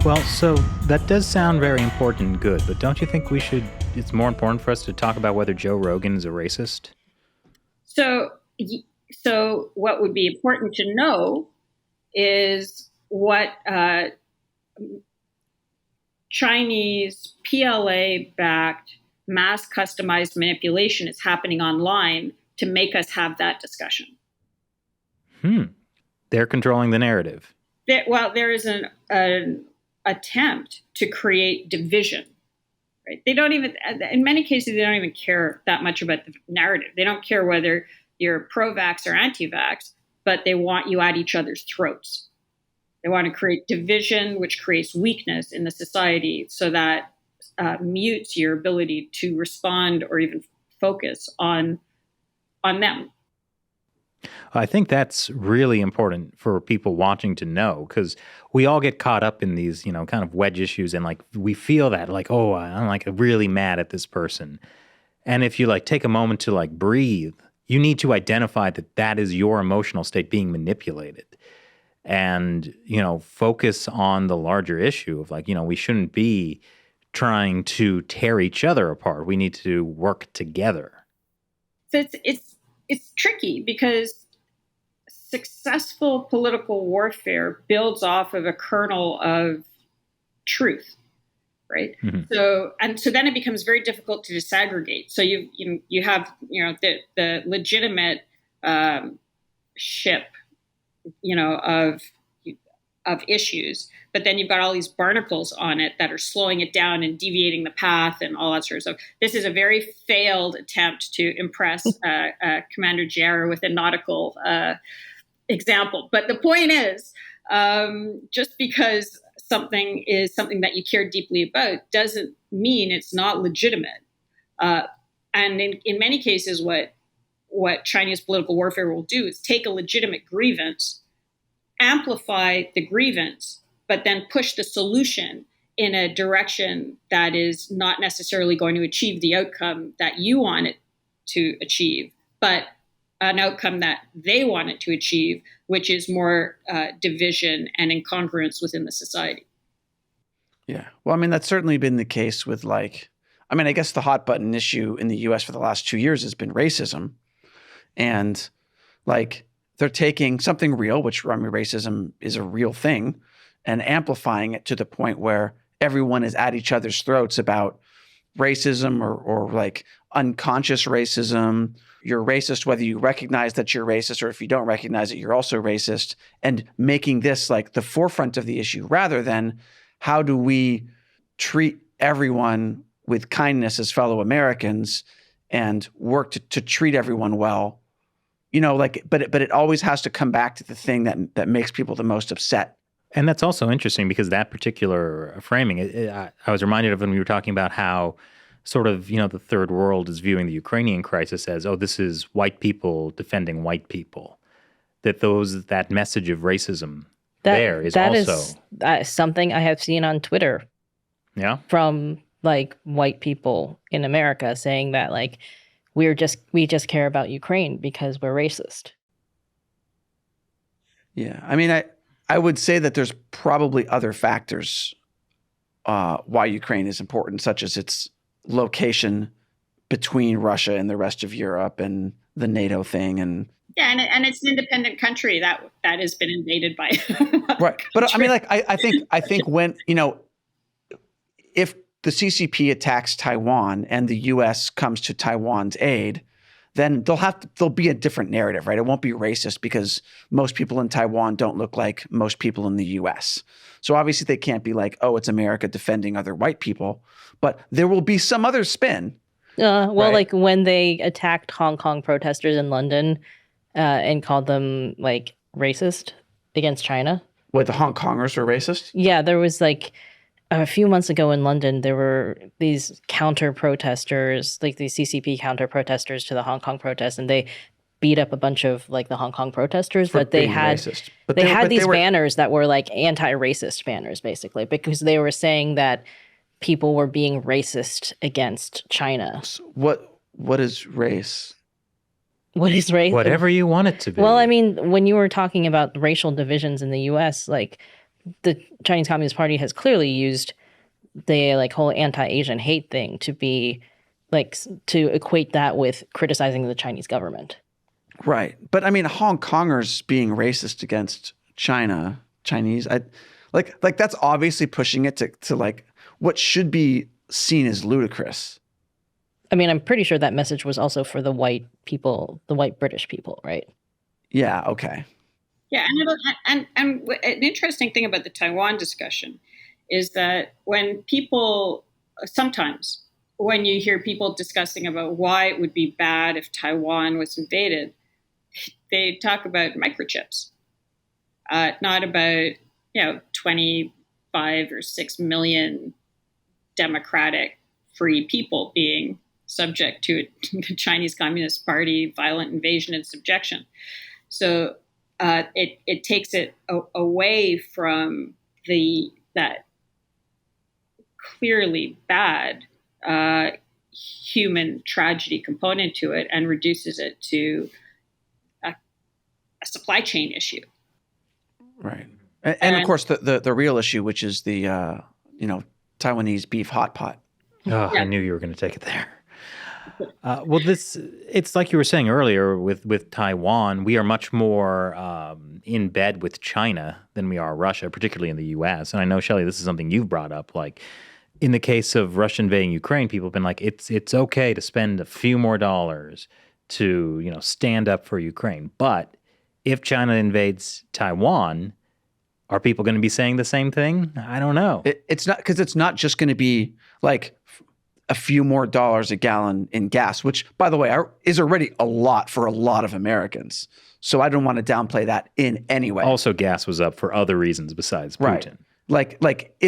Well, so that does sound very important and good, but don't you think it's more important for us to talk about whether Joe Rogan is a racist? So, so what would be important to know is what Chinese PLA-backed mass customized manipulation is happening online to make us have that discussion. They're controlling the narrative. There is an attempt to create division. Right? They don't even, in many cases, they don't even care that much about the narrative. They don't care whether you're pro-vax or anti-vax, but they want you at each other's throats. They want to create division, which creates weakness in the society, so that mutes your ability to respond or even focus on them. I think that's really important for people watching to know, because we all get caught up in these, kind of wedge issues, and we feel that oh, I'm really mad at this person. And if you take a moment to breathe, you need to identify that is your emotional state being manipulated, and focus on the larger issue of we shouldn't be trying to tear each other apart. We need to work together. So it's tricky because successful political warfare builds off of a kernel of truth, right? Mm-hmm. So then it becomes very difficult to disaggregate. So you have the legitimate ship of issues, but then you've got all these barnacles on it that are slowing it down and deviating the path and all that sort of stuff. This is a very failed attempt to impress Commander Jarrah with a nautical example. But the point is, just because something is something that you care deeply about doesn't mean it's not legitimate. And in many cases, what Chinese political warfare will do is take a legitimate grievance, amplify the grievance, but then push the solution in a direction that is not necessarily going to achieve the outcome that you want it to achieve, but an outcome that they want it to achieve, which is more division and incongruence within the society. Yeah. Well, I mean, that's certainly been the case with I guess the hot button issue in the US for the last 2 years has been racism. And they're taking something real, which racism is a real thing, and amplifying it to the point where everyone is at each other's throats about racism or unconscious racism. You're racist whether you recognize that you're racist, or if you don't recognize it, you're also racist, and making this the forefront of the issue rather than how do we treat everyone with kindness as fellow Americans and work to treat everyone well. But it always has to come back to the thing that makes people the most upset. And that's also interesting because that particular framing, I was reminded of when we were talking about how sort of, the third world is viewing the Ukrainian crisis as, oh, this is white people defending white people. That message of racism that is something I have seen on Twitter. Yeah. From white people in America saying that we just care about Ukraine because we're racist. Yeah. I mean, I would say that there's probably other factors why Ukraine is important, such as its location between Russia and the rest of Europe and the NATO thing. And and it's an independent country that has been invaded by right. But I mean, I think when, if the CCP attacks Taiwan and the U.S. comes to Taiwan's aid, then there'll be a different narrative, right? It won't be racist because most people in Taiwan don't look like most people in the U.S. So obviously they can't be oh, it's America defending other white people, but there will be some other spin. Right? When they attacked Hong Kong protesters in London and called them racist against China. Wait, the Hong Kongers were racist? Yeah, there was a few months ago in London, there were these counter-protesters, these CCP counter-protesters to the Hong Kong protests, and they beat up a bunch of the Hong Kong protesters, but they had these banners that were anti-racist banners, basically, because they were saying that people were being racist against China. So what is race? What is race? Whatever you want it to be. Well, I mean, when you were talking about racial divisions in the U.S., the Chinese Communist Party has clearly used the like whole anti-Asian hate thing to be like to equate that with criticizing the Chinese government. Right. But I mean, Hong Kongers being racist against Chinese, like that's obviously pushing it to like what should be seen as ludicrous. I mean, I'm pretty sure that message was also for the white people, the white British people, right? Yeah. Okay. Yeah, and an interesting thing about the Taiwan discussion is that when people sometimes when you hear people discussing about why it would be bad if Taiwan was invaded, they talk about microchips, not about 25 or 6 million democratic free people being subject to the Chinese Communist Party violent invasion and subjection. So it takes it away from that clearly bad human tragedy component to it and reduces it to a supply chain issue. Right. And of course, the real issue, which is the Taiwanese beef hot pot. Oh, yeah. I knew you were going to take it there. Well, it's like you were saying earlier with Taiwan, we are much more in bed with China than we are Russia, particularly in the U.S. And I know, Shelley, this is something you've brought up. Like in the case of Russia invading Ukraine, people have been like, it's okay to spend a few more dollars to stand up for Ukraine. But if China invades Taiwan, are people going to be saying the same thing? I don't know. It's not, because it's not just going to be like a few more dollars a gallon in gas, which, by the way, is already a lot for a lot of Americans. So I don't want to downplay that in any way. Also, gas was up for other reasons besides Putin. Right. Like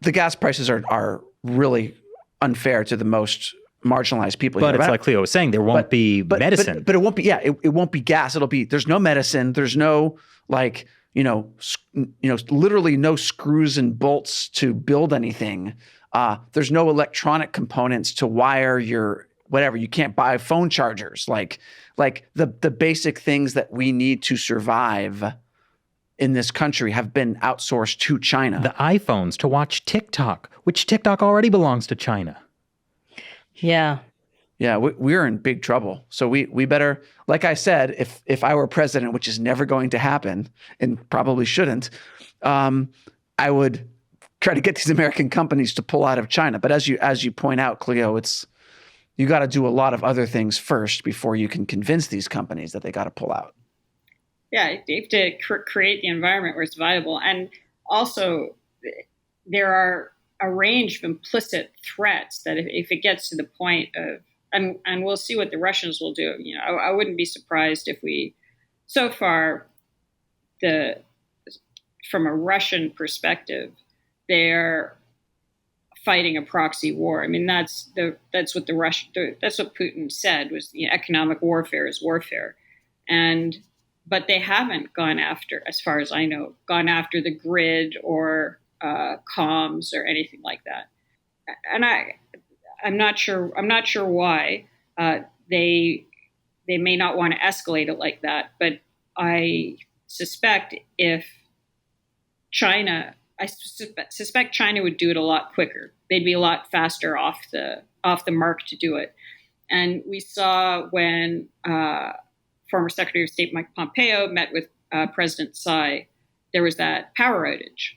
the gas prices are really unfair to the most marginalized people. But it's like Cleo was saying, there won't be medicine. But it won't be, it won't be gas. There's no medicine. There's no literally no screws and bolts to build anything. There's no electronic components to wire your whatever. You can't buy phone chargers. Like the basic things that we need to survive in this country have been outsourced to China. The iPhones to watch TikTok, which TikTok already belongs to China. Yeah. Yeah, we're in big trouble. So we better, like I said, if I were president, which is never going to happen and probably shouldn't, I would try to get these American companies to pull out of China. But as you point out, Cleo, you got to do a lot of other things first before you can convince these companies that they got to pull out. Yeah, you have to create the environment where it's viable. And also, there are a range of implicit threats that if it gets to the point of, and we'll see what the Russians will do. I wouldn't be surprised if so far, from a Russian perspective, they're fighting a proxy war. I mean, that's what that's what Putin said was economic warfare is warfare, but they haven't gone after, as far as I know, the grid or comms or anything like that. And I'm not sure why they may not want to escalate it like that. But I suspect China would do it a lot quicker. They'd be a lot faster off the mark to do it. And we saw when former Secretary of State Mike Pompeo met with President Tsai, there was that power outage.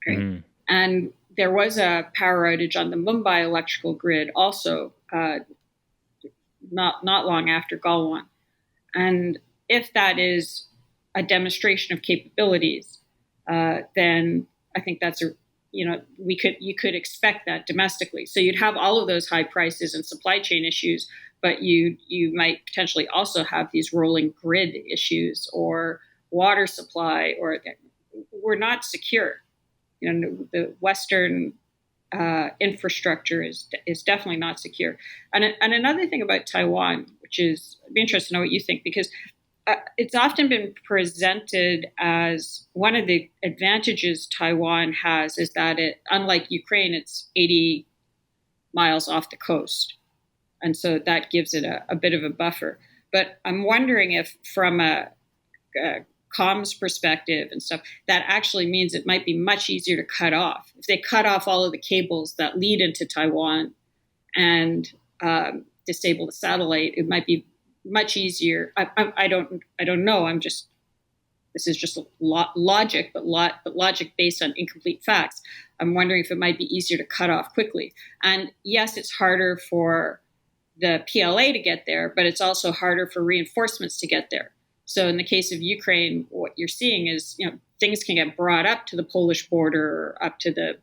Right? Mm. And there was a power outage on the Mumbai electrical grid also not long after Galwan. And if that is a demonstration of capabilities, then I think that's you could expect that domestically. So you'd have all of those high prices and supply chain issues, but you might potentially also have these rolling grid issues or water supply, or we're not secure. The Western infrastructure is definitely not secure. And another thing about Taiwan, which is, I'd be interested to know what you think, because it's often been presented as one of the advantages Taiwan has is that unlike Ukraine, it's 80 miles off the coast. And so that gives it a bit of a buffer. But I'm wondering if from a comms perspective and stuff, that actually means it might be much easier to cut off. If they cut off all of the cables that lead into Taiwan and disable the satellite, it might be much easier. I don't know. This is just logic, but logic based on incomplete facts. I'm wondering if it might be easier to cut off quickly. And yes, it's harder for the PLA to get there, but it's also harder for reinforcements to get there. So in the case of Ukraine, what you're seeing is, things can get brought up to the Polish border or up to the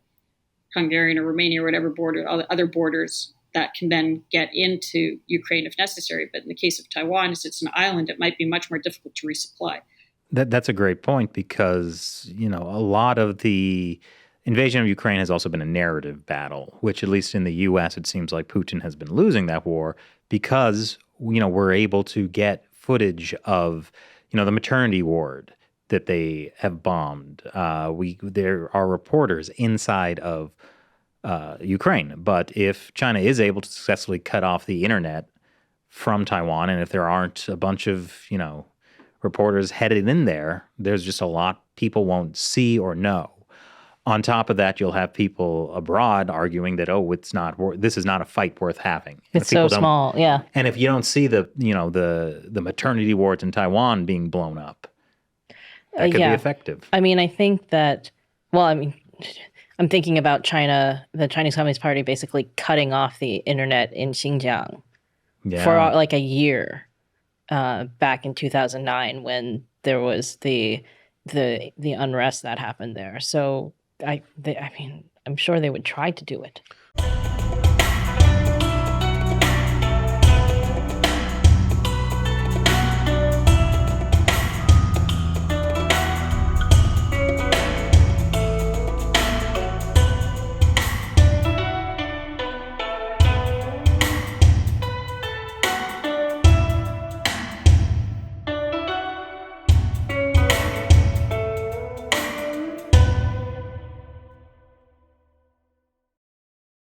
Hungarian or Romania or whatever border, all the other borders that can then get into Ukraine if necessary. But in the case of Taiwan, as it's an island, it might be much more difficult to resupply. That's a great point because, a lot of the invasion of Ukraine has also been a narrative battle, which at least in the U.S. it seems like Putin has been losing that war because, we're able to get footage of, the maternity ward that they have bombed. There are reporters inside of Ukraine. But if China is able to successfully cut off the internet from Taiwan, and if there aren't a bunch of, reporters headed in there, there's just a lot people won't see or know. On top of that, you'll have people abroad arguing that, this is not a fight worth having. It's so small, yeah. And if you don't see the maternity wards in Taiwan being blown up, that could be effective. I mean, I think that, I'm thinking about China, the Chinese Communist Party basically cutting off the internet in Xinjiang for like a year back in 2009 when there was the unrest that happened there. So I'm sure they would try to do it.